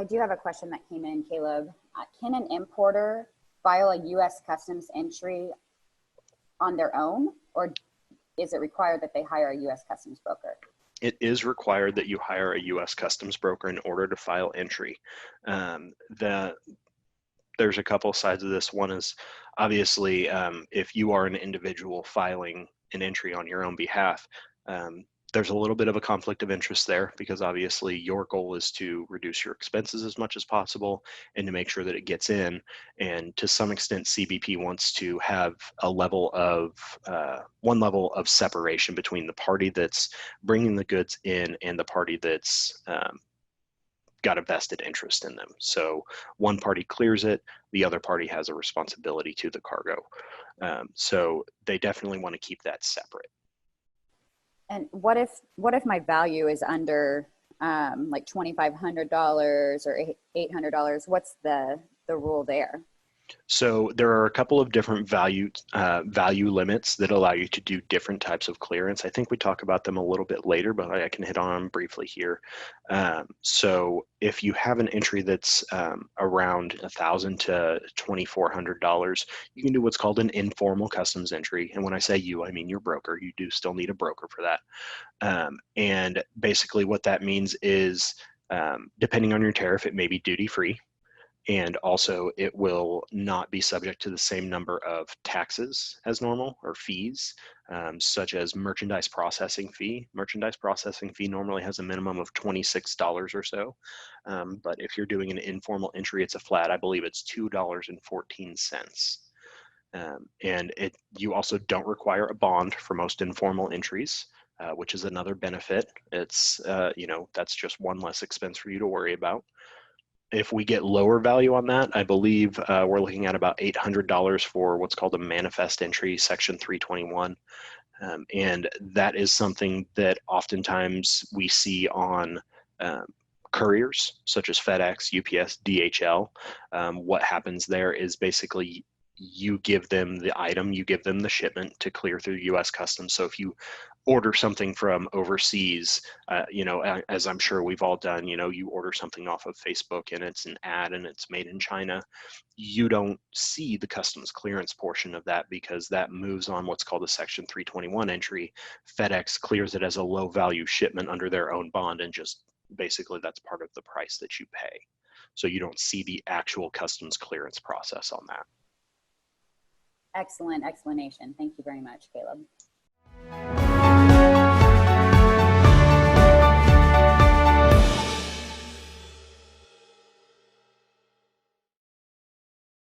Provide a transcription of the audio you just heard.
I do have a question that came in, Caleb. Can an importer file a U.S. customs entry on their own, or is it required that they hire a U.S. customs broker? It is required that you hire a U.S. customs broker in order to file entry. There's a couple sides of this. One is obviously if you are an individual filing an entry on your own behalf, there's a little bit of a conflict of interest there, because obviously your goal is to reduce your expenses as much as possible and to make sure that it gets in. And to some extent, CBP wants to have a level of one level of separation between the party that's bringing the goods in and the party that's got a vested interest in them. So one party clears it, the other party has a responsibility to the cargo. So they definitely want to keep that separate. And what if my value is under like $2,500 or $800? What's the rule there? So there are a couple of different value limits that allow you to do different types of clearance. I think we talk about them a little bit later, but I can hit on them briefly here. So if you have an entry that's around $1,000 to $2,400, you can do what's called an informal customs entry. And when I say you, I mean your broker. You do still need a broker for that. And basically what that means is, depending on your tariff, it may be duty-free. And also it will not be subject to the same number of taxes as normal, or fees, such as merchandise processing fee. Merchandise processing fee normally has a minimum of $26 or so. But if you're doing an informal entry, it's a flat, I believe it's $2.14. And you also don't require a bond for most informal entries, which is another benefit. It's, that's just one less expense for you to worry about. If we get lower value on that, I believe we're looking at about $800 for what's called a manifest entry, Section 321. And that is something that oftentimes we see on couriers, such as FedEx, UPS, DHL. What happens there is basically you give them the item, you give them the shipment to clear through U.S. Customs. So if you order something from overseas, as I'm sure we've all done, you order something off of Facebook and it's an ad and it's made in China, you don't see the customs clearance portion of that because that moves on what's called a Section 321 entry. FedEx clears it as a low value shipment under their own bond, and just basically that's part of the price that you pay. So you don't see the actual customs clearance process on that. Excellent explanation. Thank you very much, Caleb.